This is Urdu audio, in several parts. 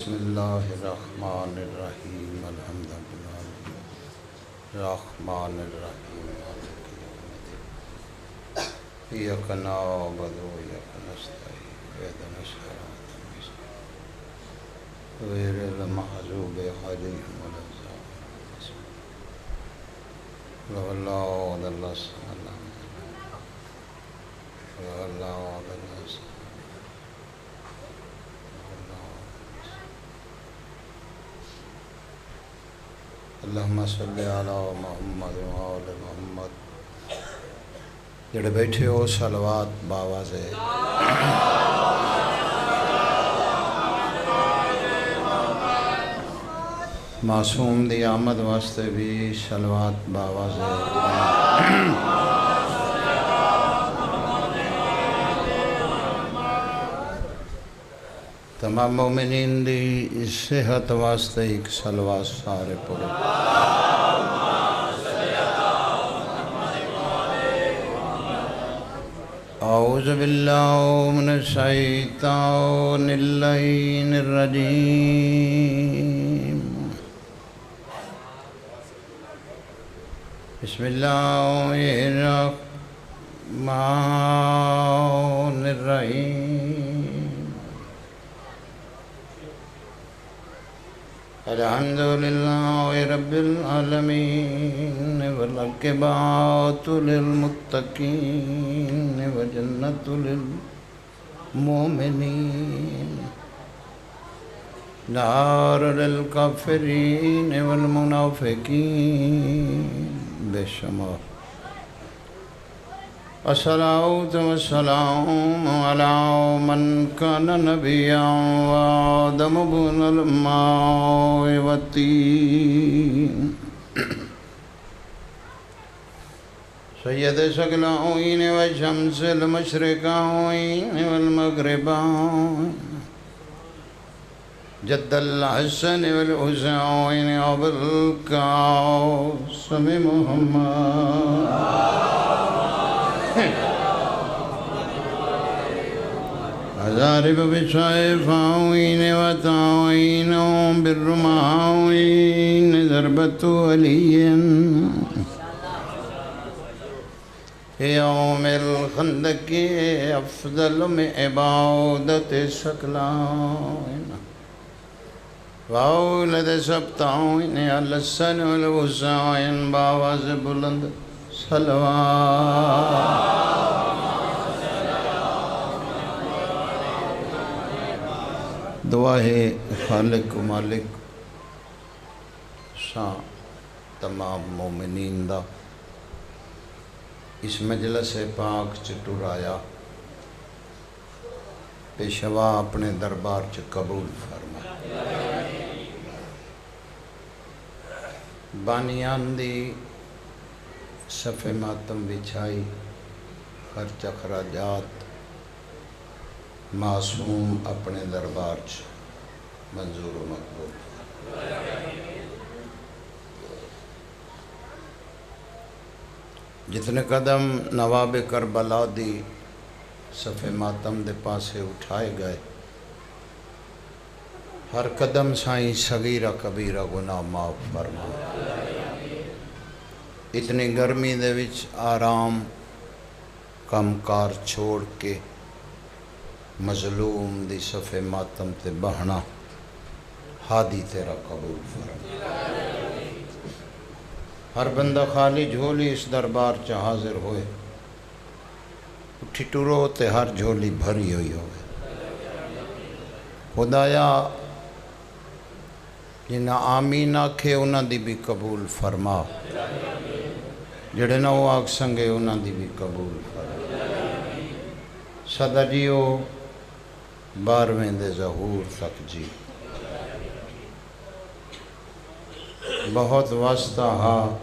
بسم اللہ الرحمن الرحیم الحمد للہ الرحمن الرحیم مالک یوم الدین ایاک نعبد و ایاک نستعین اهدنا الصراط المستقیم غیر المغضوب علیہم ولا الضالین اللہ الصمد اللہم صلی علی محمد و آل محمد جڑے بیٹھے ہو صلوات باواز ہے معصوم دی آمد واسطے بھی صلوات باواز ہے تمام مومنین دی صحت واسطے ایک صلوات سارے پڑھو اعوذ باللہ من الشیطان اللعین الرجیم بسم اللہ الرحمن الرحیم الحمدللہ رب العالمین والعاقبۃ للمتقین وجنۃ للمؤمنین نار للکافرین والمنافقین بے شمار الصلاۃ والسلام علی من کان نبیا وآدم بن الماء والطین سید ثقلین وشمس المشرقین والمغربین جد الحسن والحسین ابو القاسم محمد أزارب بالشائفاوين وتعوينهم بالرماوين ضربة ولي يوم الخندق أفضل من عبادة الثقلين وأولد سبطين على السن والوسعين باواز بلند صلوات دعا ہے خالق و مالک شاہ تمام مومنین دا اس مجلس پاک چٹورایا پیشوا اپنے دربار چ قبول فرما بانیان دی صفِ ماتم بچھائی خرچ اخراجات معصوم اپنے دربار چ منظور و مقبول جتنے قدم نواب کربلا دی صفِ ماتم دے پاسے اٹھائے گئے ہر قدم سائیں صغیرہ کبیرہ گناہ معاف فرما اتنی گرمی دے وچ آرام کم کار چھوڑ کے مظلوم دی صفِ ماتم تے بہنا ہادی تیرا قبول فرما ہر بندہ خالی جھولی اس دربار چ حاضر ہوئے اٹھی ٹرو تے ہر جھولی بھری ہوئی ہوئے خدایا جنہ آمین آکھے انہاں دی بھی قبول فرما جڑے نہ وہ آکھ سنگے انہاں دی بھی قبول فرما صدا جیو 12ویں دے ظہور تک جی بہت واسطہ ہا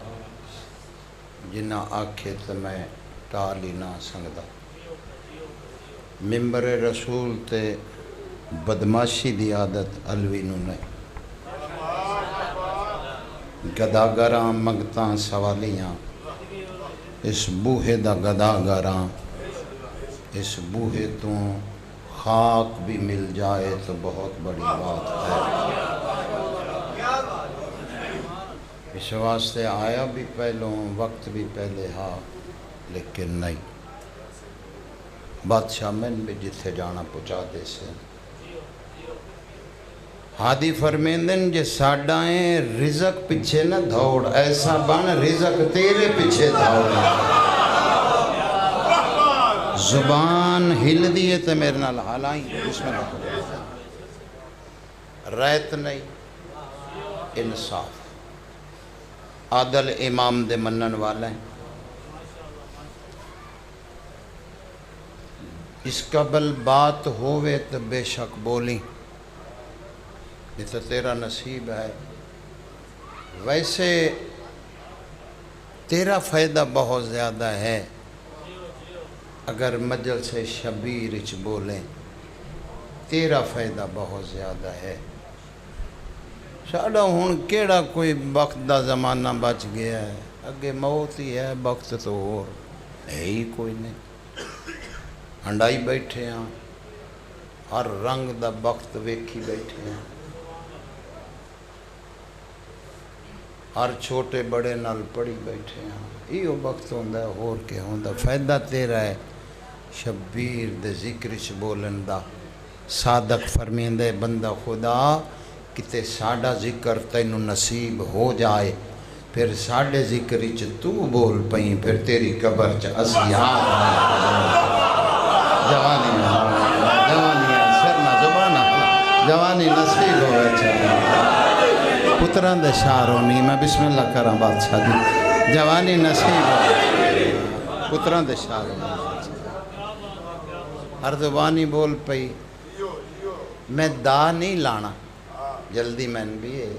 جنہ آکھے تو میں ٹالی نہ سنگدا ممبر رسول تے بدماشی دی عادت الوی نو نہیں گداگراں منگتاں سوالیاں اس بوہے دا گداگراں اس بوہے تو خاک بھی مل جائے تو بہت بڑی بات ہے اس واسطے آیا بھی پہلوں وقت بھی پہلے ہاں لیکن نہیں بادشاہ میں بھی جتھے جانا پہنچا دے سے ہادی فرمیندن جے ساڈائیں رزق پیچھے نہ دھوڑ ایسا بن رزق تیرے پیچھے دھوڑ زبان ہل دیئے تے میرے نال حالائیں بسم اللہ ریت نہیں انصاف عادل امام دے منن والا ہیں اس قبل بات ہوئے تو بے شک بولی یہ تو تیرا نصیب ہے ویسے تیرا فائدہ بہت زیادہ ہے اگر مجلس شبیر اچ بولیں تیرا فائدہ بہت زیادہ ہے ساڑھا ہون کیڑا کوئی وقت دا زمانہ بچ گیا ہے اگے موت ہی ہے وقت تو اور ہے ہی کوئی نہیں ہنڈائی بیٹھے ہیں ہر رنگ دا وقت ویکھی بیٹھے ہیں ہر چھوٹے بڑے نال پڑی بیٹھے ہیں یہ وقت ہوندہ ہے اور کے ہوندہ فائدہ تیرا ہے شبیر دے ذکر چ بولن دا صادق فرمیندے بندہ خدا کتے ساڑھا ذکر تینوں نصیب ہو جائے پھر ساڑھے ذکر چ تو بول پئیں پھر تیری قبر چ اسیار جوانی سرنا زبانہ جوانی نصیب ہوئے چاہیے پتران دے شارونی میں بسم اللہ کرام بادشاہ دی جوانی نصیب ہوئے پتران دے شارونی ہر زبانی بول پئی میں دا نہیں لانا جلدی میں بھی ہے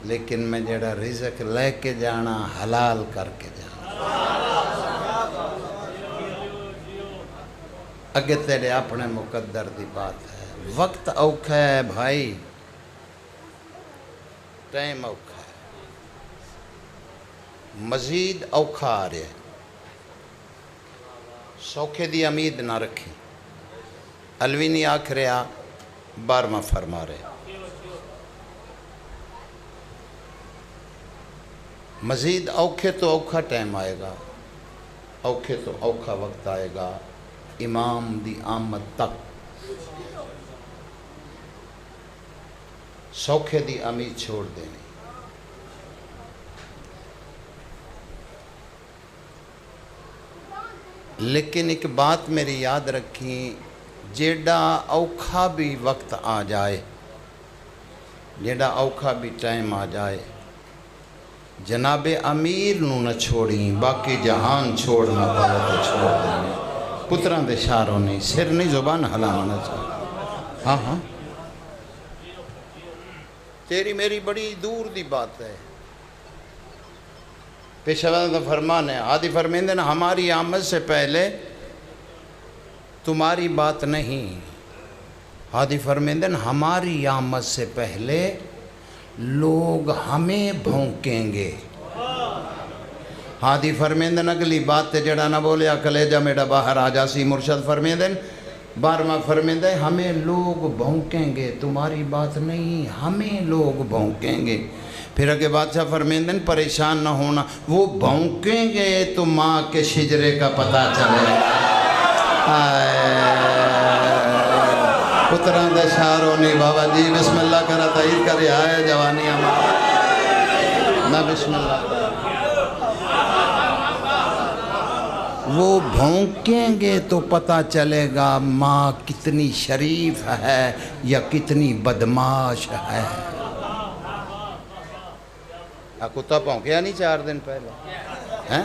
لیکن میں جڑا رزق لے کے جانا حلال کر کے جانا اگے تیرے اپنے مقدر دی بات ہے وقت اوکھا ہے بھائی ٹائم اوکھا ہے مزید اوکھا آ رہے سوکھے دی امید نہ رکھی الوینی آکھ رہا بارمہ فرما رہے مزید اوکھے تو اوکھا ٹائم آئے گا اوکھے تو اوکھا وقت آئے گا امام دی آمد تک سوکھے دی امید چھوڑ دینی لیکن ایک بات میری یاد رکھیں جیڑا اوکھا بھی وقت آ جائے جیڑا اوکھا بھی ٹائم آ جائے جناب امیر نو نہ چھوڑیں باقی جہان چھوڑنا پڑے تو چھوڑ دیں پتران دے شاروں نہیں سر نہیں زبان ہلانا چاہیے ہاں ہاں تیری میری بڑی دور دی بات ہے پیشوا کا فرمان ہے ہادی فرمیندے نا ہماری آمد سے پہلے تمہاری بات نہیں ہادی فرمیندے نا ہماری آمد سے پہلے لوگ ہمیں بھونکیں گے ہادی فرمیندے نا اگلی بات تے جڑا نہ بولیا کلیجہ میڈا باہر آ جاسی مرشد فرمیندے بارہواں فرمیندے ہمیں لوگ بھونکیں گے تمہاری بات نہیں ہمیں لوگ بھونکیں گے پھر اگے بادشاہ فرمیندے پریشان نہ ہونا وہ بھونکیں گے تو ماں کے شجرے کا پتہ چلے پتران دے شارونی بابا جی بسم اللہ کرا تحید کرے آئے جوانی ہمارا نہ بسم اللہ وہ بھونکیں گے تو پتہ چلے گا ماں کتنی شریف ہے یا کتنی بدماش ہے کتا بھونکیا نہیں 4 دن پہلے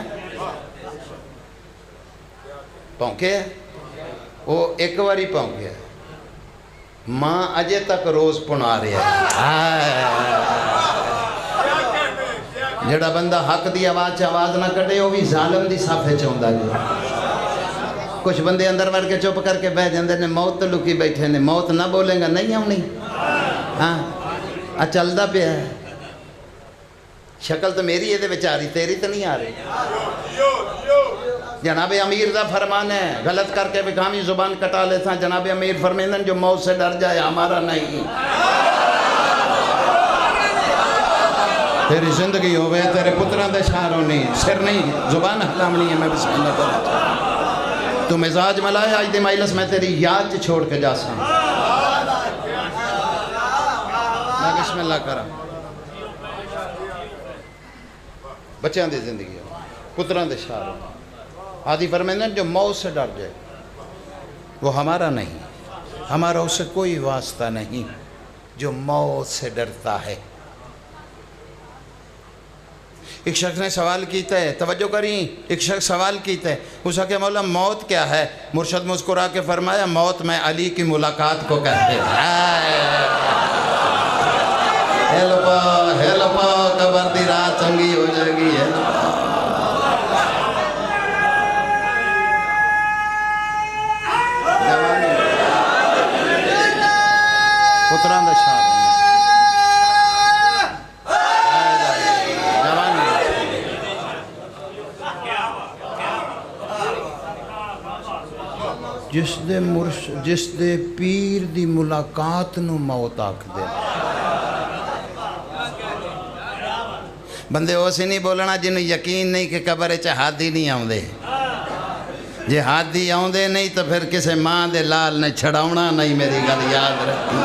بھونکے وہ ایک باری بھونکیا ماں اجے تک روز پنا رہا ہے جڑا بندہ حق دی آواز نہ کٹے وہ بھی ظالم دی صافے چاہتا ہے کچھ بندے اندر مر کے چپ کر کے بہ جاندے نے موت تو لکی بیٹھے نے موت نہ بولیں گا نہیں آؤں نہیں ہاں چلدا پیا ہے شکل تو میری یہ بیچاری تیری تو نہیں آ رہی جناب امیر دا فرمان ہے غلط کر کے بکامی زبان کٹا لیتا جناب امیر فرمیندن جو موت سے ڈر جائے ہمارا نہیں تیری زندگی ہوئے تیرے پتران دے شہر ہونی سر نہیں زبان حلامنی ہے میں بسم اللہ کرنا چاہتا تو مزاج ملائے آج دے مائلس میں تیری یاد چھوڑ کے جا سا میں بسم اللہ کرا بچیاں دے زندگی ہو پتران دے شہر ہو آدھی فرمیندن جو موت سے ڈر جائے وہ ہمارا نہیں ہمارا اس سے کوئی واسطہ نہیں جو موت سے ڈرتا ہے ایک شخص نے سوال کیتا ہے توجہ کریں ایک شخص سوال کیتا ہے اس کہ مولا موت کیا ہے مرشد مسکرا کے فرمایا موت میں علی کی ملاقات کو کہتے ہیں ہیلپا قبر دی رات چنگی ہو جائے گی پتران دا شاہ جس دے پیر دی ملاقات نو موت آکھ دے بندے اسی نہیں بولنا جنہوں یقین نہیں کہ قبر ہاتھی نہیں آؤں دے جے ہاتھی آؤں دے نہیں تو پھر کسے ماں دے لال نے چھڑاؤنا نہیں میری گل یاد رکھیں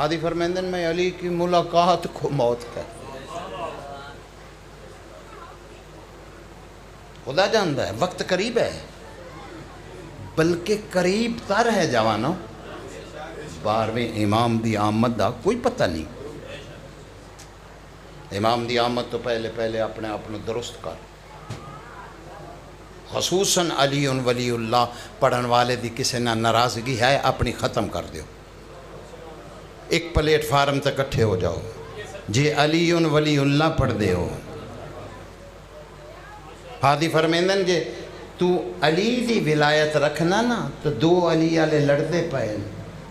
آدھی فرمیندن میں علی کی ملاقات کو موت کہتا خدا جاندہ ہے وقت قریب ہے بلکہ قریب تر ہے جوانوں 12ویں امام دی آمد دا کوئی پتہ نہیں امام دی آمد تو پہلے اپنے درست کر خصوصاً علی ولی اللہ پڑھن والے دی کسی نہ ناراضگی ہے اپنی ختم کر دیو ایک پلیٹ فارم تک اکٹھے ہو جاؤ جے علی ولی اللہ پڑھ دے ہو ہادی فرمیندن جے تو علی دی ولایت رکھنا نا تو 2 علی آلے لڑتے پائے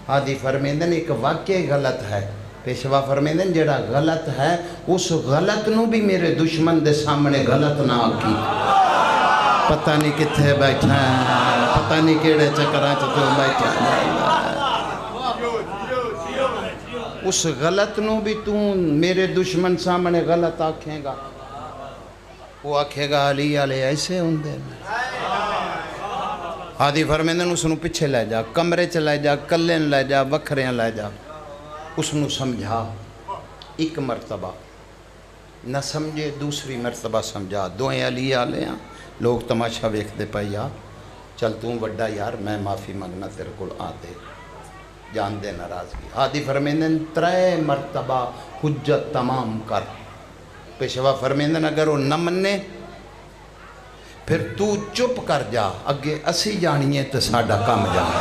ہادی فرمیندن ایک واقعی غلط ہے پیشوا فرمیندن جڑا غلط ہے اس غلط نو بھی میرے دشمن دے سامنے غلط نہ آکی پتہ نہیں کتھے بیٹھا ہے پتہ نہیں کیڑے چکرہ تو بیٹھا ہے اس غلط نو بھی تو میرے دشمن سامنے غلط آکھیں گا وہ آکھے گا علی علیہ ایسے ہوں دے آدھی فرمیندن اس نو پچھے لے جا کمرے چلے جا کلین لے جا وکھریاں لے جا اس نو سمجھا ایک مرتبہ نہ سمجھے دوسری مرتبہ سمجھا دوئیں علی علیہ ہیں لوگ تماشا ویکھ دے پائی یا چل توں وڈا یار میں معافی مانگنا تیرے کول آتے جان دے ناراضگی آدھی فرمیندن 3 مرتبہ حجت تمام کر پیشوا فرمیندن اگر وہ نہ مننے پھر تو چپ کر جا اگے اسی جانیے تو ساڑھا کام جانا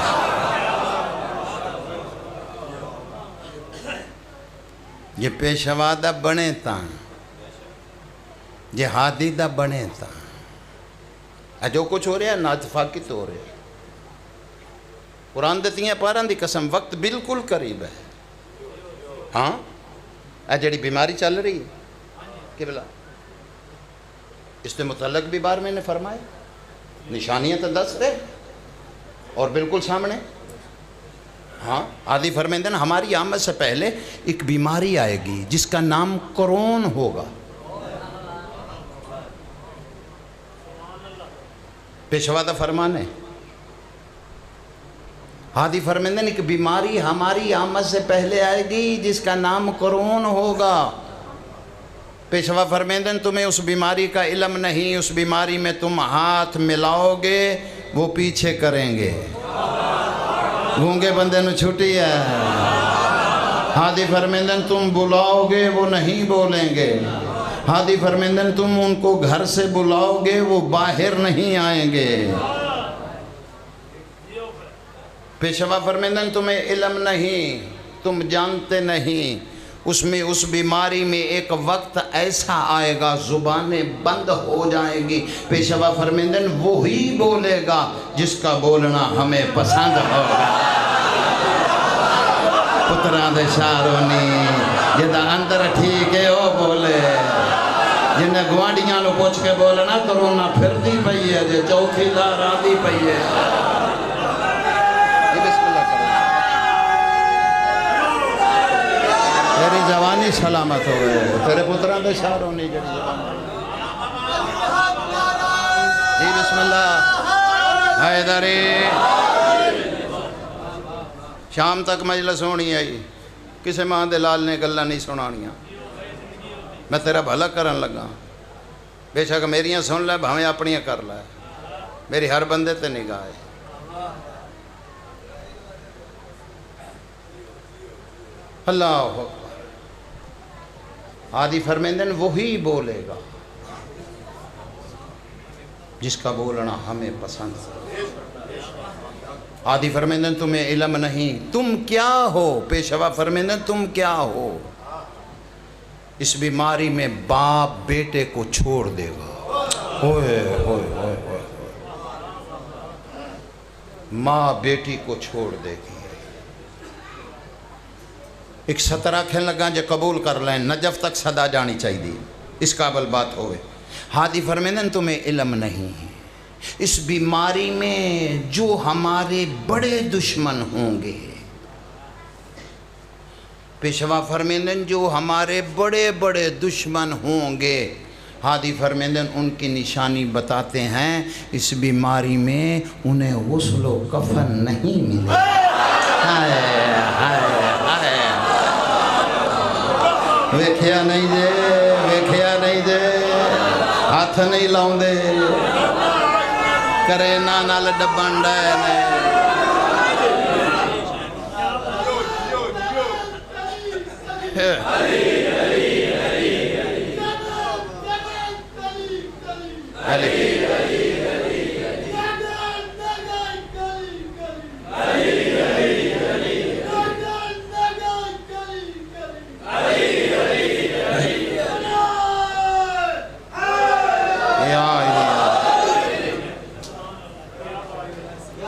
یہ پیشوا دا بنے تاں یہ ہادی دا بنے تاں جو کچھ ہو رہا ہے ناتفاقی تو ہو رہا ہے قرآن دیتی ہیں پاران دی قسم وقت بالکل قریب ہے ہاں جڑی بیماری چل رہی ہے کہ بلا اس سے متعلق بھی بار میں نے فرمائے نشانیاں تو 10 رہے اور بالکل سامنے ہاں آدھی فرمیندن ہماری آمد سے پہلے ایک بیماری آئے گی جس کا نام کرون ہوگا پیشوا دا فرمان ہے آدھی فرمیندن ایک بیماری ہماری آمد سے پہلے آئے گی جس کا نام کرون ہوگا پیشوا فرمیندن تمہیں اس بیماری کا علم نہیں اس بیماری میں تم ہاتھ ملاؤ گے وہ پیچھے کریں گے گونگے بندے نو چھٹی ہے ہادی فرمیندن تم بلاؤ گے وہ نہیں بولیں گے ہادی فرمیندن تم ان کو گھر سے بلاؤ گے وہ باہر نہیں آئیں گے پیشوا فرمیندن تمہیں علم نہیں تم جانتے نہیں اس میں اس بیماری میں ایک وقت ایسا آئے گا زبانیں بند ہو جائیں گی پیشوا فرمیندن وہی بولے گا جس کا بولنا ہمیں پسند ہوگا پتران دے شارونی جدہ اندر ٹھیک ہے وہ بولے جنہیں گوانڈیاں لو پوچھ کے بولنا کرونا پھر دی پئی ہے جو چوکھی دار آدھی پئی ہے یہ بسم اللہ تیری جوانی سلامت ہوئے، تیرے پتران دے شہر ہونی جڑی جوانی۔ جی بسم اللہ حیدری۔ شام تک مجلس ہونی آئی، کسے ماں دے لال نے گلہ نہیں سنانیاں، میں تیرا بھلا کرن لگا، بے شک میریاں سن لے بھاویں اپنیاں کر لے، میری ہر بندے تے نگاہ ہے۔ اللہ اکبر۔ آدھی فرمیندن وہی بولے گا جس کا بولنا ہمیں پسند ہے۔ آدھی فرمیندن تمہیں علم نہیں، تم کیا ہو؟ پیشوا فرمیندن تم کیا ہو؟ اس بیماری میں باپ بیٹے کو چھوڑ دے گا، ہوئے ہوئے ہوئے ہوئے، ماں بیٹی کو چھوڑ دے گی۔ ایک سترہ کھیل لگا جو قبول کر لیں، نجف تک صدا جانی چاہیے، اس قابل بات ہوئے۔ ہادی فرمیندن تمہیں علم نہیں، اس بیماری میں جو ہمارے بڑے دشمن ہوں گے، پیشوا فرمیندن جو ہمارے بڑے بڑے دشمن ہوں گے، ہادی فرمیندن ان کی نشانی بتاتے ہیں، اس بیماری میں انہیں غسل و کفن نہیں ملے۔ ہائے ہائے ہائے، ویکھیا نہیں دے، ویکھیا نہیں دے، ہاتھ نہیں لاؤں دے، کرے نانال ڈبان ڈائے نے۔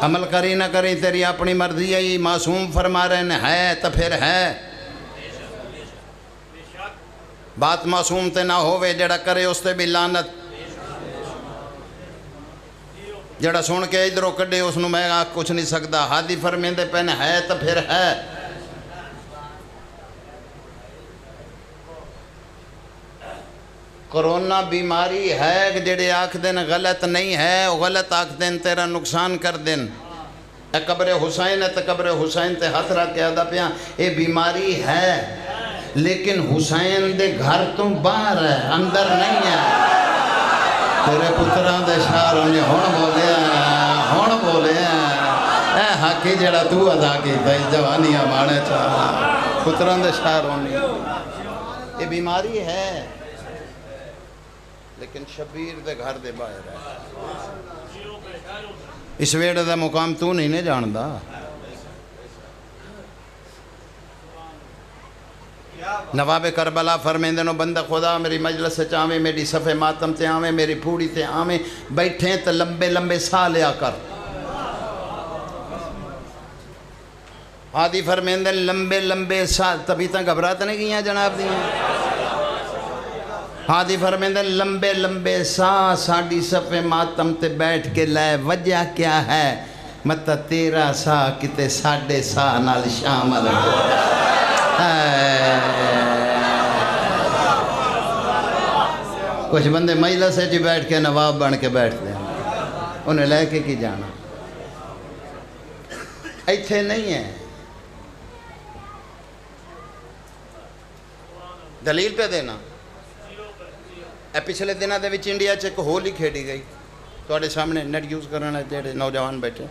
عمل کری نہ کری تیری اپنی مرضی ہے، معصوم فرما رہے ہیں تو پھر ہے، بات معصوم تے نہ ہوئے، جڑا کرے اس تے بھی لعنت، جڑا سن کے ادھروں کڈے اس نو میں کچھ نہیں سکتا۔ ہادی فرمیندے پہن ہے تو پھر ہے۔ کرونا بیماری ہے کہ جڑے آکھ دن غلط نہیں ہے، غلط آکھ دن تیرا نقصان کر دن۔ اے قبر حسین ہے تو قبر حسین تے ہاتھ رکھ کے آدھا پیاں، اے بیماری ہے لیکن حسین دے گھر تو باہر ہے، اندر نہیں ہے۔ تیرے پتران دے شہر ہونے ہون بولے ہیں، ہون بولے ہیں، اے حقی جڑا تو ادا کی تھا جوانی ہمارے چاہا، پتران دے شہر ہونے۔ یہ بیماری ہے لیکن شبیر دے گھر دے باہر ہے۔ اس ویڑے دا مقام تو نہیں جاندہ۔ نواب کربلا فرمیندنو بندہ خدا میری مجلس سے چاہویں، میری صفحے ماتم تے آویں، میری پھوڑی تے آویں، بیٹھیں تو لمبے لمبے سا لیا کر۔ ہادی فرمیندن لمبے لمبے سا، تبھی تک گھبرات نہیں گیا جناب دی۔ ہادی فرمیندن لمبے لمبے سا ساڑی صفحے ماتم تے بیٹھ کے لائے، وجہ کیا ہے؟ مطلب تیرا سا کتے ساڑھے سا نال شامل ہو۔ کچھ بندے مجلس سے جی بیٹھ کے نواب بن کے بیٹھ دیں، انہیں لے کے کی جانا ایتھے نہیں ہے۔ دلیل پہ دینا، اے پچھلے دنہ دے وچ انڈیا چ ایک ہولی کھیڑی گئی، تواڈے سامنے نیٹ یوز کرنا جڑے نوجوان بیٹھے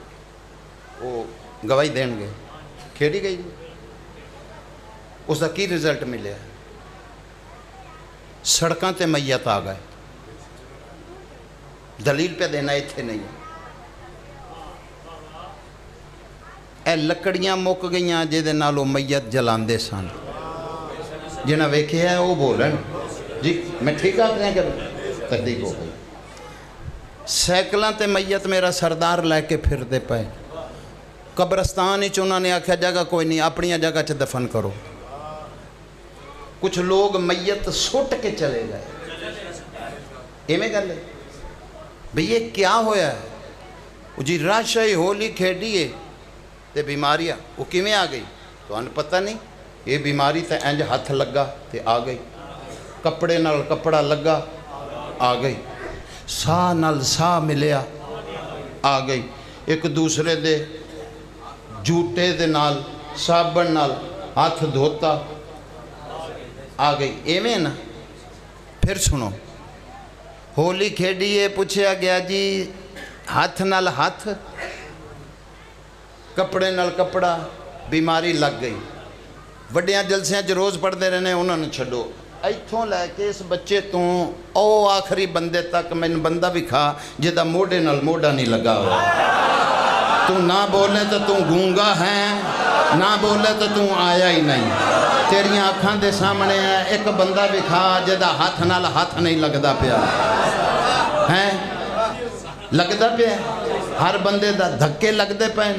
وہ گواہی دین گے، کھیڑی گئی اس دا کی رزلٹ ملے؟ سڑکاں تے میت آ گئے۔ دلیل پہ دینا ایتھے نہیں، اے لکڑیاں مک گئیاں جے نالو میت جلاندے سن، جنہ ویکھے ہے وہ بولن جی میں ٹھیک آتے ہیں کہ تصدیق ہو گئی۔ سیکلاں تے میت میرا سردار لے کے پھر دے پائے، قبرستان ہی انہوں نے آکھا جگہ کوئی نہیں، اپنی جگہ چ دفن کرو۔ کچھ لوگ میت سٹ کے چلے گئے، ایمیں کر لے بھئی یہ کیا ہویا ہے؟ جی راشائی ہولی کھیڑی ہے تے بیماریاں وہ کیویں آ گئی؟ تو انہیں پتہ نہیں، یہ بیماری تے انج ہاتھ لگا تے آ گئی، کپڑے نال کپڑا لگا آ گئی، ساہ نال ساہ ملیا آ گئی، ایک دوسرے دے جوٹے دے نال صابن نال ہاتھ دھوتا آ گئی، ایویں نا۔ پھر سنو، ہولی کھیڈیے، پوچھیا گیا جی ہاتھ نال ہاتھ، کپڑے نال کپڑا، بیماری لگ گئی۔ وڈیاں جلسیاں چ روز پڑھتے رہنے، انہوں نے چھڈو، ایتھوں لے کے اس بچے تو او آخری بندے تک مینوں بندہ بھی کھا جدا موڈے نال موڈا نہیں لگا ہوا۔ تو نہ بولے تو تو گونگا ہے، نہ بولے تو تو آیا ہی نہیں، تیریاں آنکھاں دے سامنے ہے، ایک بندہ بھی کھا جدا ہاتھ نال ہاتھ نہیں لگدا پیا ہے، لگدا پیا ہر بندے دا دھکے لگدے پین۔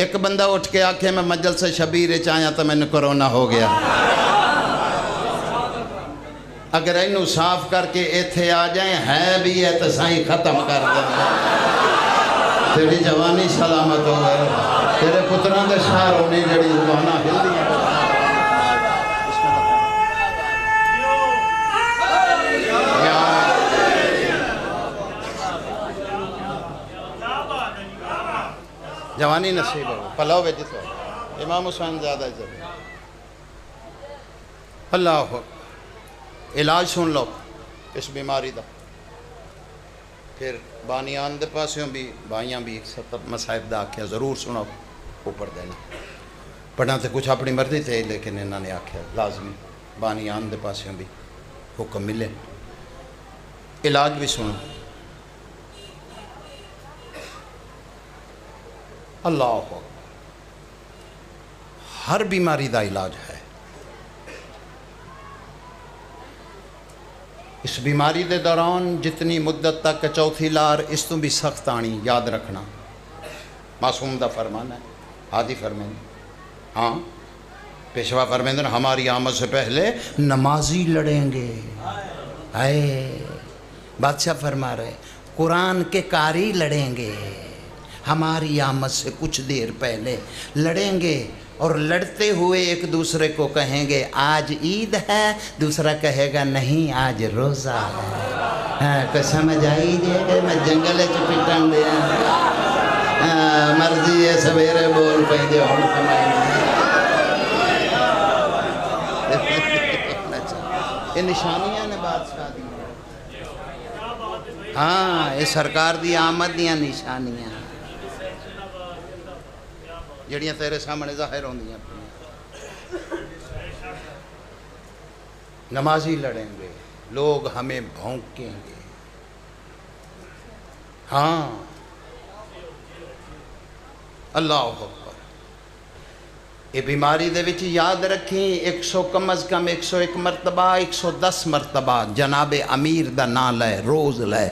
ایک بندہ اٹھ کے آکھے میں مجلس سے شبیر چاہیا تو میں نے کرونا ہو گیا۔ اگر اینو صاف کر کے ایتھے آ جائیں ہے بھی ہے تو سائیں ختم کر دیں، تیری جوانی سلامت ہو گئے، تیرے پتران دے شہر ہونی جڑی زبانہ ہل دیا۔ جوانی نصیب ہو پلاؤ بے جتو امام حسین زیادہ عزت۔ اللہ علاج سن لو اس بیماری دا، پھر بانیان دے پاسیوں بھی بھائیاں بھی ایک ستر مسائب دا آکھیا ضرور سنو، اوپر دینا پڑھنا تے کچھ اپنی مرضی تھے، لیکن انہوں نے آکھیا لازمی بانیان دے پاسیوں بھی حکم ملے۔ علاج بھی سنو، اللہ ہر بیماری دا علاج ہے۔ اس بیماری دے دوران جتنی مدت تک چوتھی لار اس تو بھی سخت آنی، یاد رکھنا، معصوم دا فرمان ہے، ہادی فرمائیں ہاں پیشوا فرمائیں ہماری آمد سے پہلے نمازی لڑیں گے، بادشاہ فرما رہے قرآن کے قاری لڑیں گے، ہماری آمد سے کچھ دیر پہلے لڑیں گے، اور لڑتے ہوئے ایک دوسرے کو کہیں گے آج عید ہے، دوسرا کہے گا نہیں آج روزہ ہے۔ کوئی سمجھ آئی جائے کہ میں جنگلے چپٹن دیا، مرضی ہے سویرے بول پہ دے ہم کمائی یہ نشانیاں نے بادشاہ دی، ہاں یہ سرکار دی آمد دیاں نشانیاں جڑیاں تیرے سامنے ظاہر ہوندیاں پڑیاں۔ نمازی لڑیں گے، لوگ ہمیں بھونکیں گے، ہاں اللہ اکبر۔ یہ بیماری دے وچ یاد رکھیں 100 کم از کم 101 مرتبہ 110 مرتبہ جناب امیر دا نام لے، روز لے،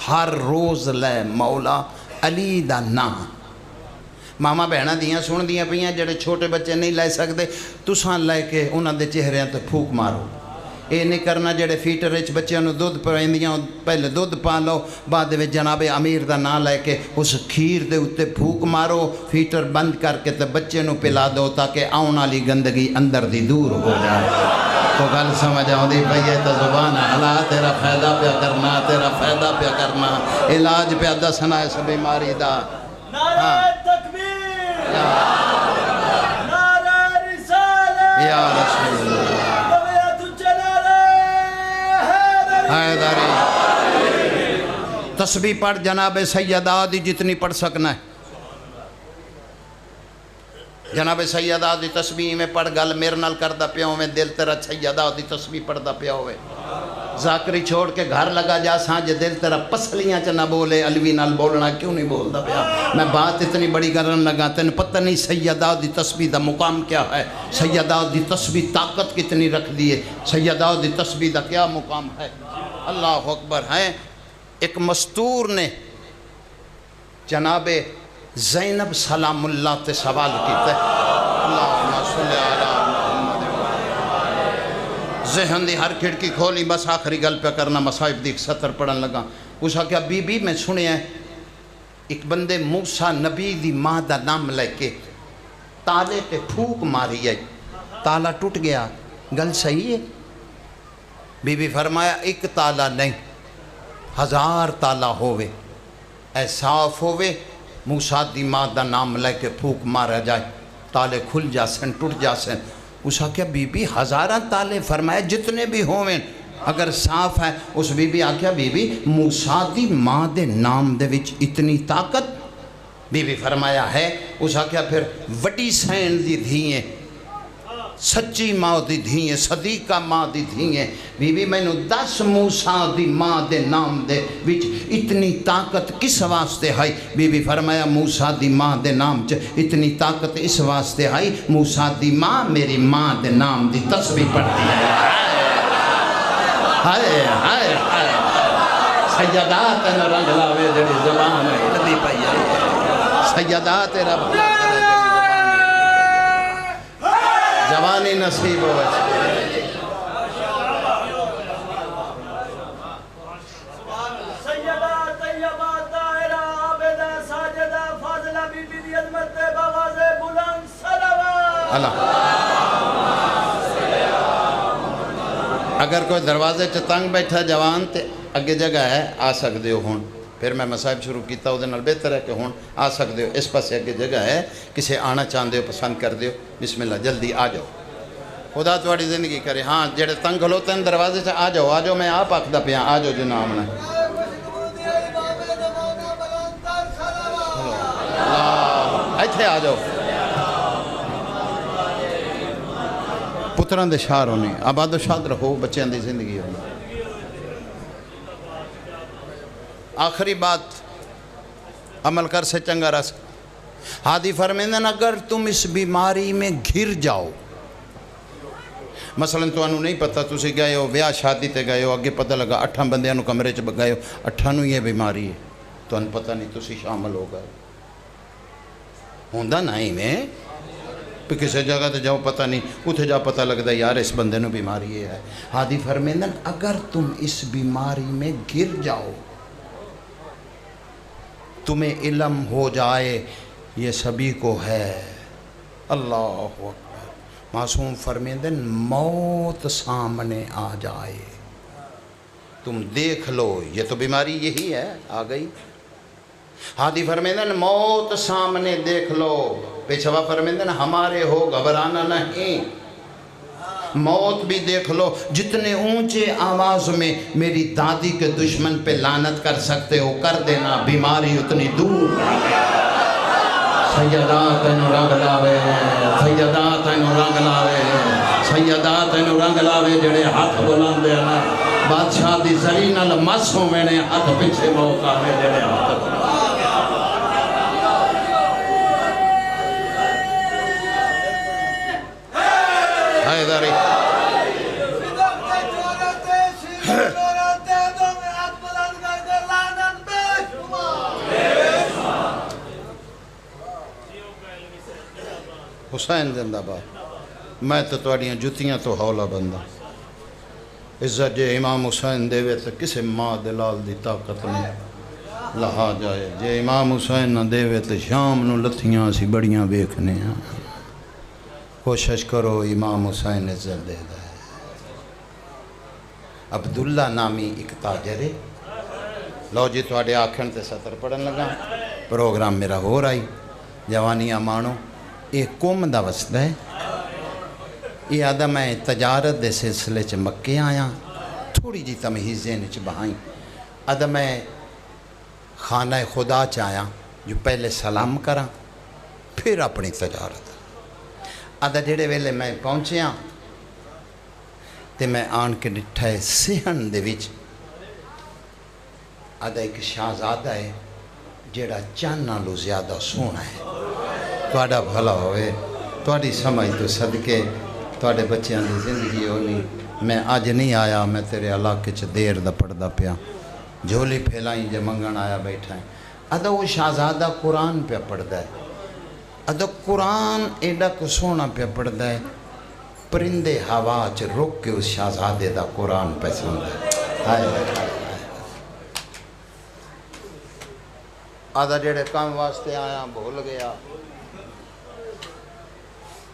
ہر روز لے مولا علی دا نام۔ ماما بہنہ دیاں سن دیاں پہیاں جڑے چھوٹے بچے نہیں لے سکتے، تساں لے کے انہاں دے چہریاں تے پھوک مارو، یہ نہیں کرنا جڑے فیٹر وچ بچیاں نو دودھ پویندیاں پہلے دودھ پا لو، بعد وچ جناب امیر دا نام لے کے اس کھیر دے اتے پھوک مارو، فیٹر بند کر کے تے بچے نو پلا دو تاکہ آن والی گندگی اندر دی دور ہو جائے۔ تو گل سمجھ آؤندی پئی ہے تو زبان اللہ تیرا فائدہ پیا کرنا، تیرا فائدہ پیا کرنا، علاج پیا دسنا اس بیماری دا۔ یا رسول اللہ حیدری تسبیح پڑھ جناب سیدہ دی جتنی پڑھ سکنا ہے، جناب سیدہ دی تسبیح میں پڑھ، گل میرے نال کردہ پیا ہوئے، دل تیرا سیدہ دی تسبیح پڑھدا پیا ہوئے، ذاکری چھوڑ کے گھر لگا جا سانجے دل تیرا پسلیاں چا نہ بولے، علوی نال بولنا کیوں نہیں بولدا پیا؟ میں بات اتنی بڑی کرن لگا تین پتہ نہیں سیدہ دی تسبیح دا مقام کیا ہے، سیدہ دی تسبیح طاقت کتنی رکھ دیئے، سیدہ دی تسبیح دا کیا مقام ہے۔ اللہ اکبر ہے۔ ایک مستور نے جناب زینب سلام اللہ تے سوال کیتا ہے، اللہم صلی علی محمد، ذہن دی ہر کھڑکی کھولی، بس آخری گل پہ کرنا، مصائب دی ایک سطر پڑھن لگا، اس کہا بی بی میں سنے ہیں ایک بندے موسیٰ نبی دی ماں دا نام لے کے تالے تے پھوک ماری ہے، تالا ٹوٹ گیا، گل صحیح ہے؟ بی بی فرمایا ایک تالا نہیں، 1000 تالا ہووے، اے صاف ہووے، موسیٰ دی ماں دا نام لے کے پھوک مارا جائے، تالے کھل جاسن، ٹوٹ جاسن۔ اس آکھیا بی بی 1000 تالے، فرمایا جتنے بھی ہوویں اگر صاف ہے۔ اس بی بی آکھیا بی بی موسیٰ دی ماں دے نام دے وچ اتنی طاقت؟ بی بی فرمایا ہے۔ اس آکھیا پھر وڈی سین دی دھیئیں، سچی ماں دی دھیئیں، صدیقہ ماں دی دھیئیں، بی بی میں نو 10 موسیٰ دی ماں دے نام دے وچ اتنی طاقت کس واسطے ہے؟ بی بی فرمایا موسیٰ دی ماں دے نام چ اتنی طاقت اس واسطے ہے، موسیٰ دی ماں میری ماں دے نام دی تسبیح پڑھتی ہے۔ ہائے ہائے ہائے، سیدات نو رنگ لاوے جڑی زبان ہلدی پئی ہے، سیدات رب جوانی نصیب ہو وچ۔ سیدہ طیبہ طاہرہ عابدہ ساجدہ فاضلہ بی بی دی عظمت بآواز بلند صلوات۔ اللہ اگر کوئی دروازے چ تنگ بیٹھا جوان تے اگے جگہ ہے آ سکدے ہو ہون، پھر میں مسائب شروع کیتا وہ دن بہتر ہے کہ ہون آ سکدے ہو، اس پاسے اگے جگہ ہے، کسے آنا چاہندے ہو پسند کر دیو، بسم اللہ جلدی آ جاؤ، خدا تواڈی زندگی کرے۔ ہاں جڑے تنگ کھلوتے ہیں دروازے سے آ جاؤ، میں آپ آکھدا پیا آ جاؤ جنہاں آمنا ہے۔ ایتھے آ جاؤ، پتران دے شہر ہونے، آباد و شاد رہو، بچیاں دی زندگی ہونے۔ آخری بات عمل کر سے چنگا رس، ہادی فرمیندن اگر تم اس بیماری میں گھر جاؤ، مثلا تو انہوں نہیں پتہ، تسی گئے ہو بیاہ شادی تے گئے ہو، اگے پتہ لگا 8 بندیاں نو کمرے چ گئے ہو، 8 نو یہ بیماری ہے، تو انہوں پتہ نہیں تسی شامل ہو گئے ہوندہ نہیں میں پہ کسی جگہ تے جاؤ پتہ نہیں، اتھے جا پتہ لگتا یار اس بندے نو بیماری ہے۔ ہادی فرمیندن اگر تم اس بیماری میں گر جاؤ، تمہیں علم ہو جائے یہ سبھی کو ہے، اللہ اکبر، معصوم فرمیندن موت سامنے آ جائے، تم دیکھ لو یہ تو بیماری یہی ہے آ گئی۔ ہادی فرمیندن موت سامنے دیکھ لو، پیچھوا فرمیندن ہمارے ہو گھبرانا نہیں، موت بھی دیکھ لو، جتنے اونچے آواز میں میری دادی کے دشمن پہ لعنت کر سکتے ہو کر دینا، بیماری اتنی دور۔ سیدات انو رنگ لاوے، سیدات انو رنگ لاوے، سیدات انو رنگ لاوے جڑے ہاتھ بلاندے ہیں، بادشاہ دی زری نال مس ہوویں نے ہاتھ پیچھے موقع میں جڑے ہاتھ بلاندے۔ حیدری حسین زندہ باد، میں تو تواڈیاں جتیاں تو حولا بندہ، عزت جے امام حسین دے وے تو کسے ماں دلال دی طاقت نہیں لہا جائے، جے امام حسین نہ دے وے تو شام نو لتھیاں سی بڑیاں ویکھنے ہیں، کوشش کرو امام حسین عزت دے دے۔ عبداللہ نامی ایک تاجر ہے، لو جی تواڈے آکھن تے سطر پڑھن لگا، پروگرام میرا ہو رہا ہی، جوانیاں مانو، ایک قوم دا وسطہ ہے، یہ آدھا میں تجارت دے سلسلے چ مکے آیا، تھوڑی جی تمہیزیں چ بہائیں، آدھا میں خانہ خدا چ آیا، جو پہلے سلام کراں پھر اپنی تجارت، آدھا جڑے ویلے میں پہنچیاں تے میں آن کے ڈٹھا ہے سہن دے وچ، آدھا ایک شہزادہ ہے جڑا چاند نالوں زیادہ سونا ہے، تواڈا بھلا ہوئے، تواڈی سمجھ تو صدقے تواڈے بچیاں دی زندگی ہونی، میں آج نہیں آیا، میں تیرے علاقے چ دیر دا پڑھدا پیا، جھولی پھیلائیں جے منگن آیا بیٹھا ہے، آدھا وہ شہزادہ قرآن پہ پڑھدا ہے، آدھا قرآن ایڈا کو سونا پہ پڑھدا ہے، پرندے ہوا چ رک کے اس شہزادے دا قرآن پہ سندا ہے، ہائے آدھا جڑے کام واسطے آیا بھول گیا،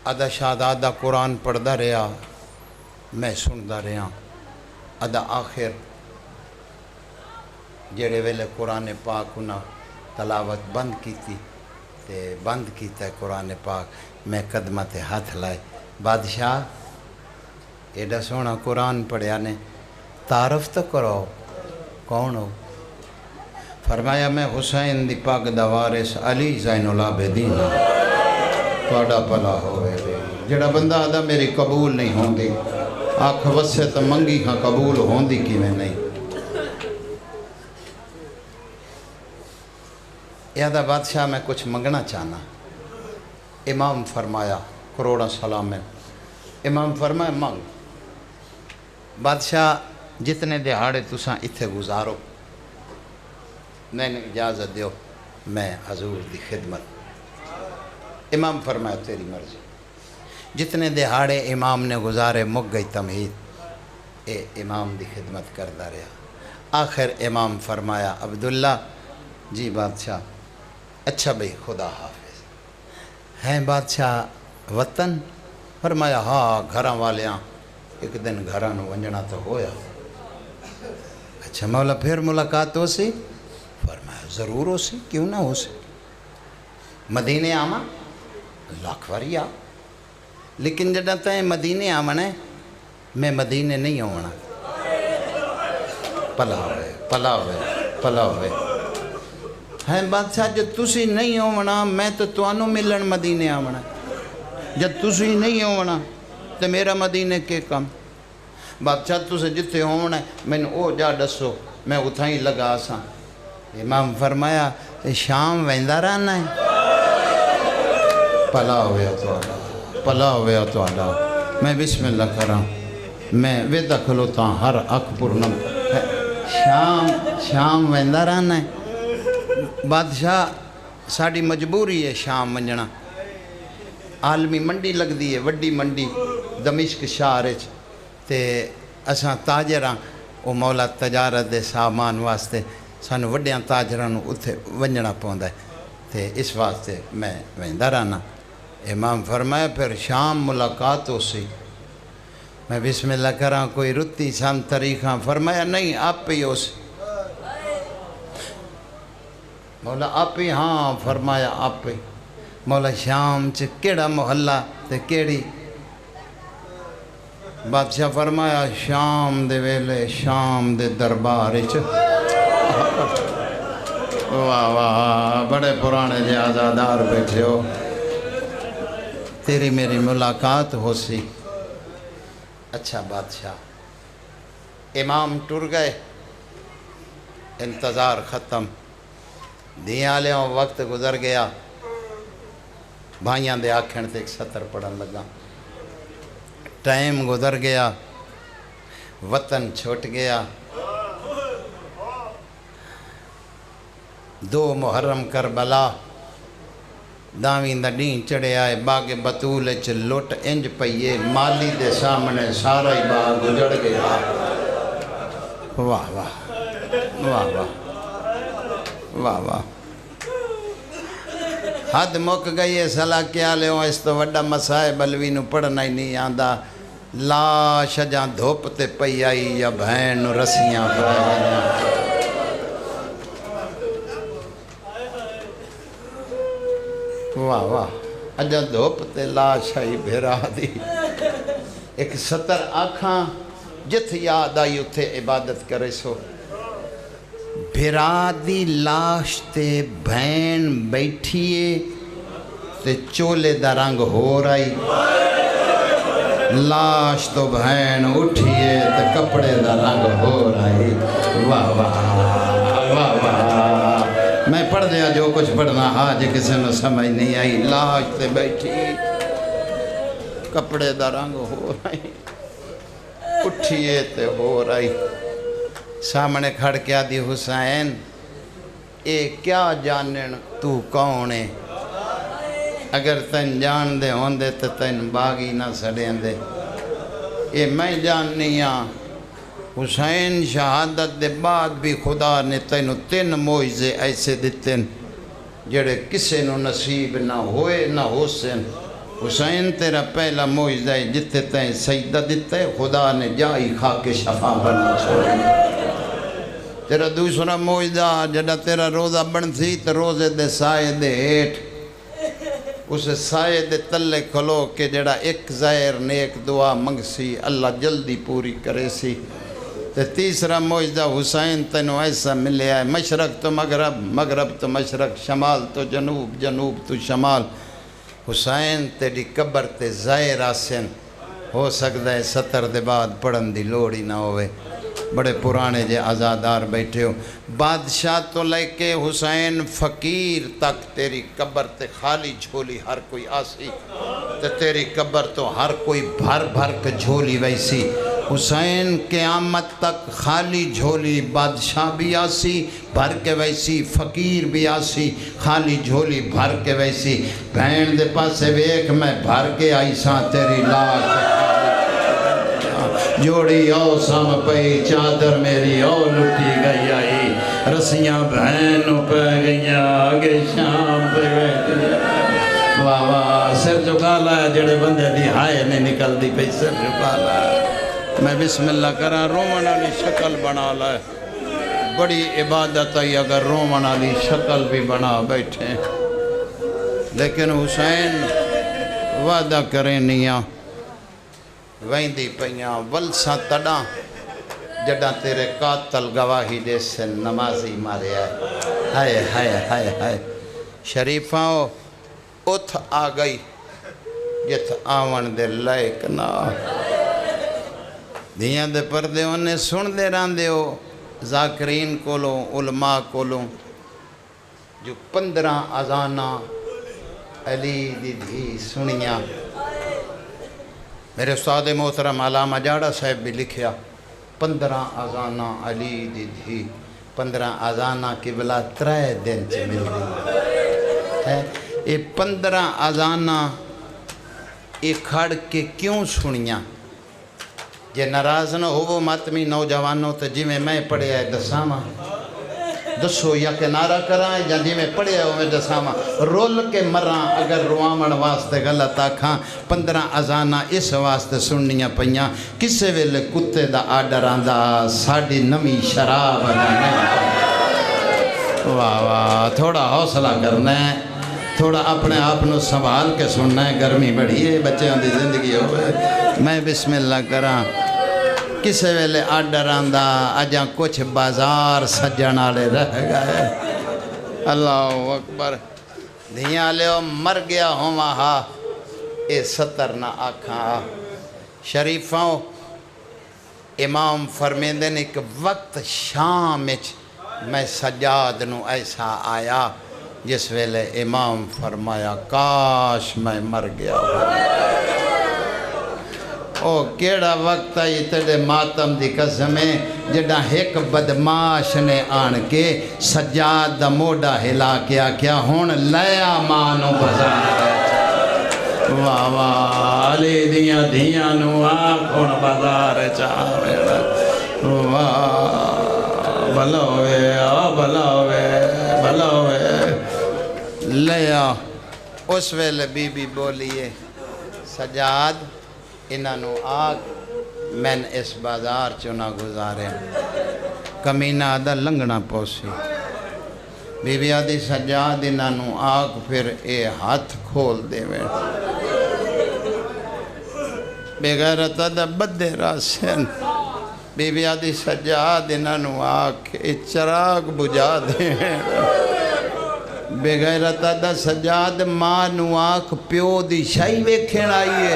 ادا شہزادہ قرآن پڑھدا رہا، میں سندا رہا، ادا آخر جڑے ویلے قرآن پاک انہاں تلاوت بند کیتی تے بند کیتا ہے قرآن پاک، میں قدمہ تے ہاتھ لائے، بادشاہ ایڈا سونا قرآن پڑھیا نے، تعارف تو کرو کون ہو؟ فرمایا میں حسین دی پاک دا وارث علی زین العابدین، تہاڈا بھلا ہوئے جڑا بندہ آدھا میری قبول نہیں ہوندی، آنکھ وسے تو منگی ہاں قبول ہوندی کی میں نہیں۔ یادہ بادشاہ میں کچھ منگنا چاہنا، امام فرمایا کروڑا سلام ہے، امام فرمایا مانگ۔ بادشاہ جتنے دہاڑے تساں اتھے گزارو، نہیں اجازت دیو میں حضور دی خدمت۔ امام فرمایا تیری مرضی۔ جتنے دہاڑے امام نے گزارے مک گئی تمہید، اے امام دی خدمت کردہ رہا۔ آخر امام فرمایا عبداللہ جی بادشاہ، اچھا بھئی خدا حافظ ہیں بادشاہ وطن؟ فرمایا ہاں گھراں والیاں ایک دن گھراں نو ونجنا تو ہویا۔ اچھا مولا پھر ملاقات ہو سی؟ فرمایا ضرور ہو سی، کیوں نہ ہو سی؟ مدینے آما لاکھ واری آ، لیکن جڑا تائیں مدینے آمنا ہے میں مدینے نہیں ہونا۔ پلا ہوئے پلا ہوئے پلا ہوئے ہیں بادشاہ جب تسی نہیں ہونا میں تو توانو ملن مدینے آمنا، جب تسی نہیں ہونا تو میرا مدینے کے کم۔ بادشاہ تسے جتے ہونا ہے میں نے او جا ڈسو، میں اتھائیں لگا سا۔ امام فرمایا شام ویندہ رہنا ہے؟ پلا ہویا تو آڈا پلا ہویا تو آڈا، میں بسم اللہ کراں، میں ویدہ کھلوتا ہر اک پورنم، شام ویندہ رہنا ہے؟ بادشاہ ساڑی مجبوری ہے شام ونجنا، عالمی منڈی لگ دی ہے، وڈی منڈی دمشق شہرچ، تے اساں تاجراں او مولا تجارت دے سامان واسطے سانو وڈیاں تاجراں نو اتھے ونجنا پوندا ہے، تے اس واسطے میں ویندہ رہنا۔ امام فرمایا پھر شام ملاقات ہو سی، میں بسم اللہ کراں کوئی رتی سان طریقہ؟ فرمایا نہیں آپ پہ ہی ہو سی۔ مولا آپ ہی؟ ہاں فرمایا آپ پہ۔ مولا شام چ کیڑا محلہ تے کیڑی؟ بادشاہ فرمایا شام دے ویلے شام دے دربار چ۔ واہ واہ بڑے پرانے جے آزادار بیٹھے ہو، تیری میری ملاقات ہو سی۔ اچھا بادشاہ امام ٹر گئے، انتظار ختم، دیاں لے وقت گزر گیا، بھائیاں دے آکھن تے ایک سطر پڑھن لگا، ٹائم گزر گیا، وطن چھوٹ گیا۔ 2 محرم کربلا، داویں دا ڈین چڑھے آئے، باغ بطول چ لٹ انج پئیے، مالی دے سامنے سارا ہی باغ اجڑ گیا۔ واہ واہ واہ واہ واہ واہ، حد مک گئی ہے صلاح کیا لے ہوں، اس تو وڈا مسائب بلوی نو پڑھنا ہی نہیں آندا۔ لاش جاں دھوپ تے پئی آئی یا بہن نو رسیاں پڑھائیاں۔ واہ واہ اجاں دھوپ تے لاش آئی بھیرا دی، ایک سطر آکھاں جت یاد آئی اتھے عبادت کرے سو۔ بھیرا دی لاش تے بہن بیٹھیے تے چولے دا رنگ ہو رہی، لاش تو بہن اٹھیے تے کپڑے دا رنگ ہو رہی۔ واہ واہ واہ واہ، میں پڑھ دیا جو کچھ پڑھنا آج کسی نے سمجھ نہیں آئی۔ لاش تے بیٹھی کپڑے دا رنگ ہو رہی، اٹھیے تے ہو رہی۔ سامنے کھڑ کے آدھی حسین اے کیا جانن تو کون ہے؟ اگر تین جان دے ہوندے تو تین باغی نہ سڑیں دے۔ اے میں جاننی ہاں حسین شہادت دے بعد بھی خدا نے تینوں 3 معجزے ایسے دیتے جڑے کسے نو نصیب نہ ہوئے نہ ہو سن۔ حسین تیرا پہلا معجزہ ہے جتے تین سجدہ دیتا ہے خدا نے جائی کھا کے شفا بنا چھوڑی تیرا دوسرا معجزہ جڑا تیرا روزہ بن تھی تو روزے دے سائے دے ہیٹ اس سائے دے تلے کھلو کے جڑا ایک ظاہر نیک دعا منگسی اللہ جلدی پوری کرے سی تے تیسرا معجزہ حسین تینوں ایسا ملیا ہے مشرق تو مغرب مغرب تو مشرق شمال تو جنوب جنوب تو شمال حسین تیری قبر تے ظاہر آسن ہو سکتا ہے 70 دے بعد پڑھن دی لوڑی نہ ہوئے بڑے پرانے جے آزادار بیٹھے ہو بادشاہ تو لے کے حسین فقیر تک تیری قبر تے خالی جھولی ہر کوئی آسی تے تیری قبر تو ہر کوئی بھر بھر کے جھولی ویسی حسین قیامت تک خالی جھولی بادشاہ بھی آسی بھر کے ویسی فقیر بھی آسی خالی جھولی بھر کے ویسی بہن دے پاسے ویک میں بھر کے آئی ساں تیری لاش جوڑی او سام پئی چادر میری او لٹی گئی آئی رسیاں بہنوں پہ گئیاں آگے شام پہ گئی واہ واہ سر جھکالا ہے جڑے بندے دی ہائے نہیں نکل دی پئی سر جھکالا ہے میں بسم اللہ کرا رومن علی شکل بنا لائے بڑی عبادت ہے اگر رومن علی شکل بھی بنا بیٹھے لیکن حسین وعدہ کریں نیاں ویندی پہیاں ولساں تڑاں جڑاں تیرے قاتل گواہی دے سے نمازی مارے آئے ہائے ہائے ہائے شریفاں اتھ آ گئی جت آون دے لائق نہ دیاں دے پردے انہیں سن دے ران دے ہو ذاکرین کولوں علماء کولوں جو 15 اذانہ علی دی دھی سنیاں میرے استاد محترم علامہ جاڑا صاحب بھی لکھیا 15 اذانہ علی دی دھی 15 اذانہ قبلہ 3 دن چ مل گئی یہ 15 اذانہ یہ کھڑ کے کیوں سنیاں جے ناراض نہ ہو وہ ماتمی نوجوانوں تے جی میں پڑھے آئے دساما دسو یا کہ نعرہ کرائیں یا جی میں پڑھے آئے میں دساما رول کے مراں اگر روامن واسطے غلط آکھاں 15 اذانہ اس واسطے سننیاں پہیاں کسے ویلے کتے دا آڈر آندہ ساڑی نمی شراب آنے واہ واہ تھوڑا حوصلہ کرنا ہے تھوڑا اپنے آپنوں سنبھال کے سننا ہے گرمی بڑی ہے بچیاں دی زندگی ہوئے میں بسم اللہ کراں کسے ویلے آڈر آندہ اجاں کچھ بازار سجن آلے رہ گئے اللہ اکبر دھیاں لے مر گیا ہوں وہاں اے 70 نہ آکھاں شریفاں امام فرمیندن ایک وقت شام میں سجاد نو ایسا آیا جس ویلے امام فرمایا کاش میں مر گیا ہوں او کیڑا وقت آئی تیرے ماتم دی قسمیں جڑا ایک بدماش نے آن کے سجاد دا موڑا ہلا کیا کیا ہون لیا مانو بازار واہ واہ علی دیاں دیاں نو آنکھ ہون بازار چاہوے واہ بھلوے بھلوے بھلوے لیا اس ویلے بی بی بولیے سجاد انہوں آگ میں اس بازار چنا گزارے کمینہ آدھا لنگنا پوسی بی بی آدھی سجاد انہوں آگ پھر اے ہاتھ کھول دے میں بغیرت آدھا بدے راسن بی بی آدھی سجاد انہوں آگ اے چراغ بجا دے بغیرت آدھا سجاد ماں نو آگ پیو دی شائی ویکھن آئیے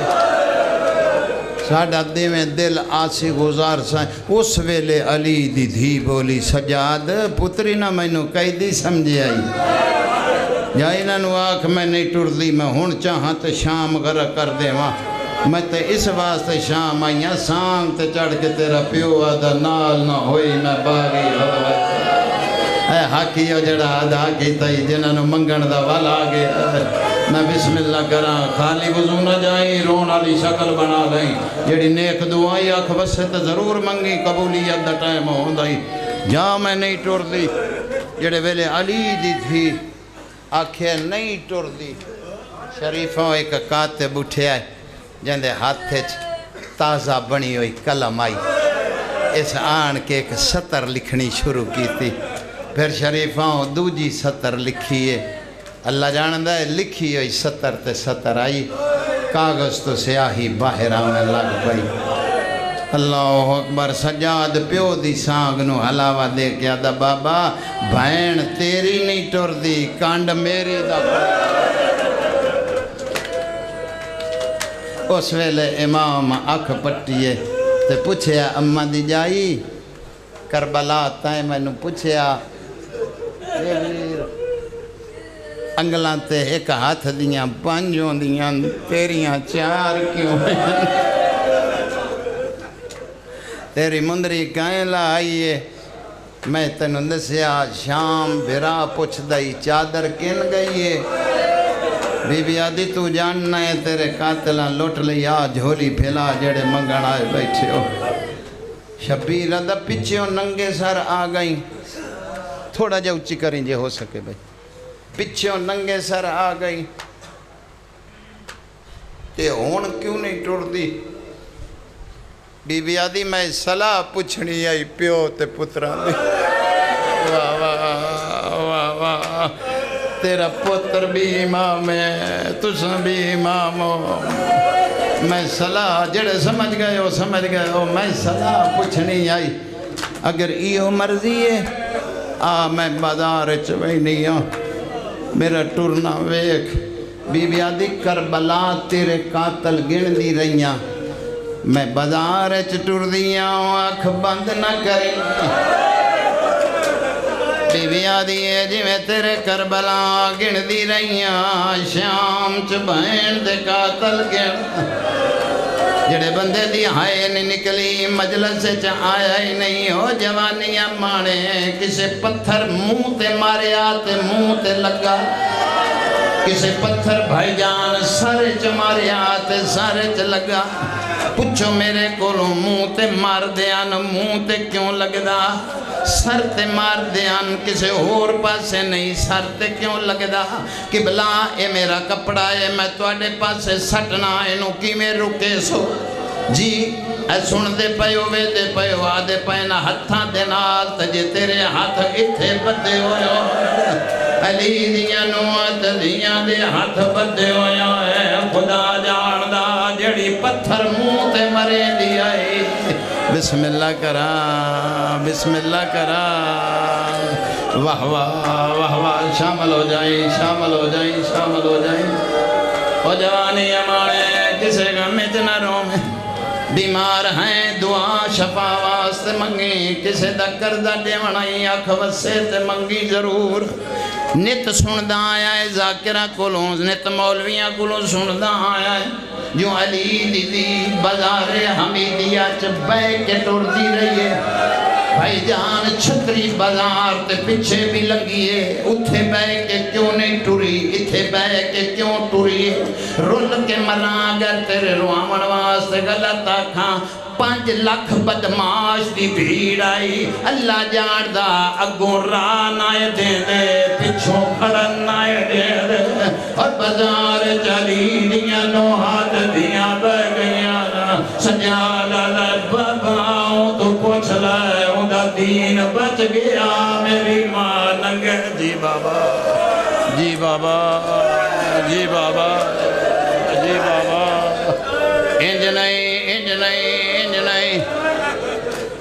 ساڑھا دے میں دل آسی گزار سائیں اس ویلے علی دی دھی بولی سجاد پتری نہ میں نو قیدی سمجھے آئی یا انہاں نو آکھ میں نہیں ٹر دی میں ہون چاہاں تے شام غرق کر دے ماں میں تے اس واسطے شام آئیاں سانگ تے چڑھ کے تیرا پیو آدھا نال نہ ہوئی میں باغی ہوئے اے حاکیو جڑا آدھا کی تائی جنہاں نو منگن دا والا آگے میں بسم اللہ کراں خالی وضو نہ جائیں رون علی شکل بنا لیں جڑی نیک دعائی آکھ بسے تے ضرور منگی قبولیت دا ٹائم ہوندائی جا میں نہیں ٹور دی جڑے ویلے علی دی تھی آکھے نہیں ٹور دی شریفوں ایک کاتب اٹھیا جندے ہاتھ تازہ بنی ہوئی قلم آئی اس آن کے ایک سطر لکھنی شروع کی تھی پھر شریفوں دوجی سطر لکھیے اللہ جاندہ ہے لکھی ہوئی سطر تے سطر آئی کاغذ تو سیاہی باہر آنے لگ پئی اللہ اکبر سجاد پیو دی سانگ نو حلاوہ دے کیا دا بابا بھین تیری نہیں ٹر دی کانڈ میری دا اس ویلے امام اکھ پٹیے تے پوچھیا اماں دی جائی کربلا تائیں میں نو پوچھیا انگلاں تے ایک ہاتھ دیاں پانجوں دیاں تیریاں چار کیوں ہیں تیری مندری کہیں لائیے میں تینوں دسیا شام بھرا پوچھ دائی چادر کن گئیے بی بی آدھی تو جاننا ہے تیرے قاتلہ لوٹ لیا جھولی پھیلا جڑے منگن آئے بیٹھے ہو شبیر ادھا پچھوں ننگے سر آ گئیں تھوڑا جا اچھی کریں جے ہو سکے بھائی پچھوں ننگے سر آ گئیں تے ہون کیوں نہیں ٹوڑ دی بی بی آدھی میں صلاح پوچھنی آئی پیو تے پتران دی واہ واہ واہ واہ تیرا پتر بھی امام ہے تساں بھی امام ہو میں صلاح جڑے سمجھ گئے ہو میں صلاح پوچھنی آئی اگر ایو مرضی ہے میں بازار چوئی نہیں ہوں میرا ٹرنا ویک بی بی آدھی کربلا تیرے قاتل گن دی رہیاں میں بازار ٹر دیاں آنکھ بند نہ کریں بی بی آدھی ہے جی میں تیرے کربلا گن دی رہیاں شام بہن دے قاتل گن جڑے بندے دی ہائے نہیں نکلی مجلس آیا ہی نہیں ہو جوانیاں مانے کسے پتھر منہ تے ماریا تے منہ تے لگا کسے پتھر بھائی جان سارے ماریا تے سارے لگا پوچھو میرے کولوں منہ تے مار دیان منہ تے کیوں لگدا سر تے مار دیان کسے اور پاسے نہیں سر تے کیوں لگدا قبلہ اے میرا کپڑا ہے میں تواڈے پاسے سٹنا اینو کی میں رکے سو جی اے سن دے پیو وے دے پیو آدے پینا ہتھاں دے نال تجے تیرے ہاتھ اتھے بدے ہویا علی دیاں نوات دیاں دے ہاتھ بدے ہویا ہے خدا جاندہ جڑی پتھر منہ تے مرے دی آئی بسم اللہ کرا بسم اللہ کرا واہ واہ واہ واہ شامل ہو جائیں شامل ہو جائیں شامل ہو جائیں او جوانی ہمارے کسے غم اتنا رو میں بیمار ہیں دعا شفا واسطے منگی کسے دا کردہ دیونائی آنکھ وسے تے منگی ضرور نت سندہ آیا ہے ذاکرہ کولوں نت مولویاں کولوں سندہ آیا ہے جو علی دی بازار حمیدیہ بے کے ٹور دی رہی ہے بھائی جان چھتری بازار تے پچھے بھی لگیے اتھے بے کے کیوں نہیں ٹوری اتھے بے کے کیوں ٹوری رول کے مراں اگر تیرے روامن واسطے غلط آکھاں 5 لاکھ بدماش دی بھیڑ آئی اللہ جاندہ اگوں راہ نائے دے دے پچھوں کھڑن نائے دے دے اور بازار چلی دیاں نوحات دیاں بہ گیاں سجالہ باباؤں تو پوچھ لائے ہوں دا دین بچ گیا میری ماں ننگے جی بابا جی بابا جی بابا جی بابا انج نہیں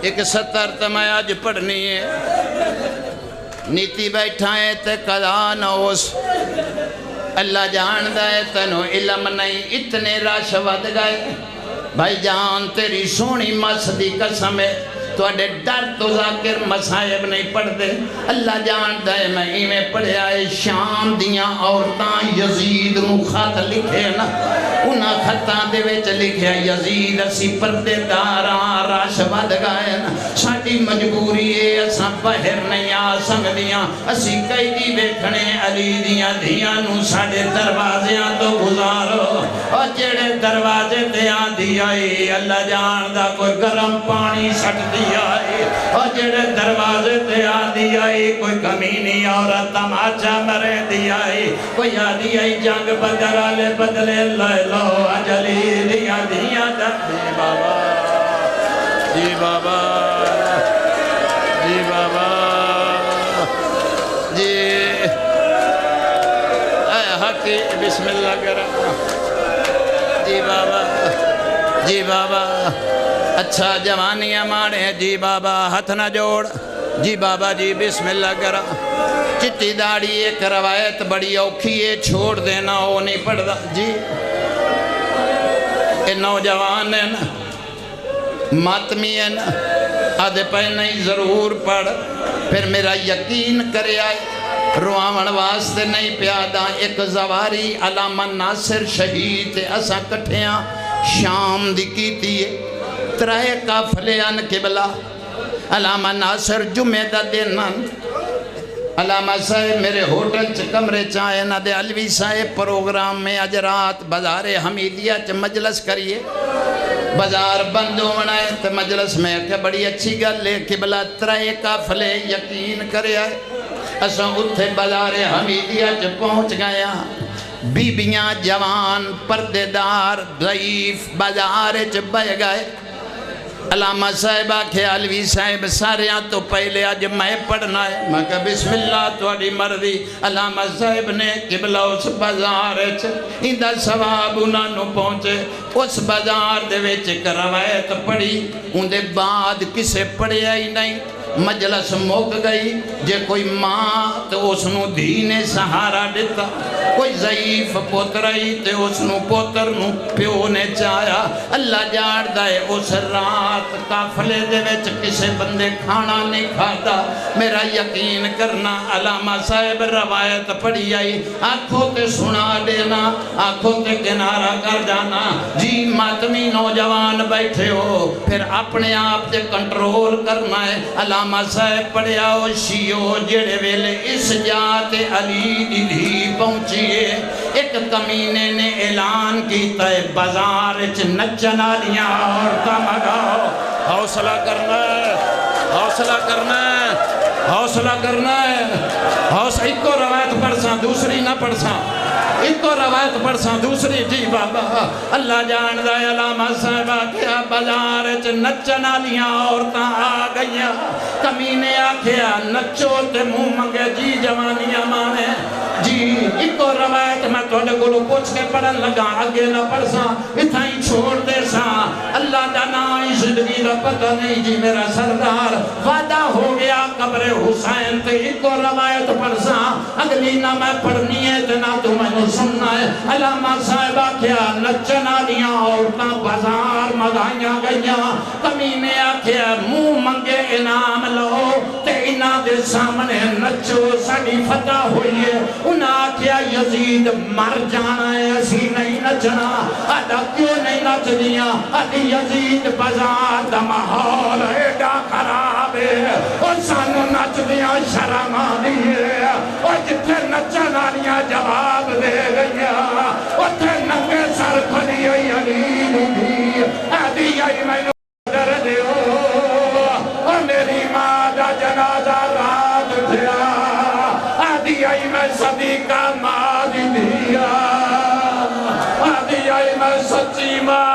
ایک سطر تو میں آج پڑھنی ہے نیتی بیٹھا ہے تے قضا نوس اللہ جاندہ ہے تنو علم نہیں اتنے راش ود گئے بھائی جان تیری سونی مسدی قسم ہے تو اڈے ڈر تو ذاکر مسائب نہیں پڑھ دے اللہ جاندہ ہے میں ہی میں پڑھے آئے شام دیاں عورتاں یزید نو خط لکھے نا انہاں خطاں دے ویچ لکھے یزید اسی پردے داراں راش ود گئے نا ساڑی مجبوری ہے اساں باہر نہیں آ سنگ دیاں اسی کئی دی بیکھنے علی دیاں دیاں نو ساڑے دروازیاں تو گزارو اور جڑے دروازے تے آندی آئی اللہ جان دا کوئی گرم پانی سٹ دی آئی اور جڑے دروازے تے آندی آئی کوئی کمینی عورت تماچا مرے دی آئی کوئی آدھی آئی جنگ بدر آلے بدلے لے لو اجلی دیا دیا دردی بابا جی بابا جی بابا جی اے حقی بسم اللہ کرا جی بابا جی بابا اچھا جوانیاں مانے جی بابا ہتھ نہ جوڑ جی بابا جی بسم اللہ کرا چٹی داڑی ایک روایت بڑی اوکھی ہے چھوڑ دینا وہ نہیں پڑھدا جی اے نوجوان ہیں نا ماتمی ہیں نا آدھے پہ نہیں ضرور پڑھ پھر میرا یقین کرے آئے روامن واسطے نہیں پیادا ایک زواری علامہ ناصر شہید اسا کٹھیاں شام دی کیتی ہے ترائے کافلے ان قبلہ علامہ ناصر جمعہ دا دینن علامہ صاحب میرے ہوٹل چ کمرے چاہے نہ دے علوی صاحب پروگرام میں اج رات بازار حمیدیہ چ مجلس کریے بازار بند ہونا ہے تو مجلس میں کہ بڑی اچھی گل لے قبلہ ترائے کافلے یقین کرے آئے اساں اتھے بازار حمیدیہ چ پہنچ گیا بیبیاں جوان پردے دار ضعیف بازار چ بہ گئے علامہ صاحب آکھے علوی صاحب ساریاں تو پہلے آج میں پڑھنا ہے میں کہا بسم اللہ تواڈی مرضی علامہ صاحب نے قبلہ اس بازار اندہ ثواب انہاں نو پہنچے اس بازار دے وچ ایک روایت پڑھی اندے بعد کسے پڑھیا ہی نہیں مجلس موک گئی جے کوئی ماں تو اس نو دین سہارا دیتا کوئی ضعیف پوترائی تے اس نو پوتر نو پیو نے چاہیا اللہ جاڑ دائے اس رات کافلے دے وچ کسے بندے کھانا نہیں کھاتا میرا یقین کرنا علامہ صاحب روایت پڑھی آئی آنکھوں تے سنا دینا آنکھوں تے کنارہ کر جانا جی ماتمی نوجوان بیٹھے ہو پھر اپنے آپ تے کنٹرول کرنا ہے علامہ صاحب پڑھیا ہو شیعو جڑے ویلے اس جات علی دی دھی پہنچیے ایک کمینے نے اعلان کیتا ہے بازار چ نچنا لیاں عورتاں مگاؤ حوصلہ کرنا ہے حوصلہ کرنا ہے حوصلہ کرنا ہے حوصلہ ایک کو روایت پڑھساں دوسری نہ پڑھساں ایک کو روایت پڑھساں دوسری جی بابا اللہ جان دا علامہ صاحبہ کیا بازار چ نچنا لیاں عورتاں آ گئیاں کمینے آکھیا نچو تے منہ منگے جی جوانیاں مانے جی ایک کو روایت میں توڑے گلو پوچھ کے پڑھن لگا آگے نہ پڑھساں اتھا ہی چھوڑ دے ساں اللہ دا نائی زندگی دا پتہ نہیں جی میرا سردار وعدہ ہو گیا قبر حسین تے ایک کو روایت پڑھساں اگلی نہ میں پڑھنی ہے تے نہ تو میں نے سننا ہے علامہ صاحبہ کیا نچنا لیاں عورتاں بازار مگائیاں گئیاں کمینے آکھیا منہ منگے انعام لو تے انہاں دے سامنے نچو ساڑی فتح ہوئی ہے انہاں آکھیا یزید مر جانا ہے اسی نہیں نچنا آدھا کیوں نہیں نچ دیا آدھی یزید بازار دا ماحول ایڈا خراب ہے اور سانو نچ دیا شرم آدھی ہے اور جتنے نچن آنیاں جواب دے گیا اتھے ننگے سر کھلی ہوئی علی دی آدھی آئی میں در دیو اور میری ماں دا جنازہ رات دیا آدھی آئی میں صدیقہ ماں دی دیا آدھی آئی میں سچی ماں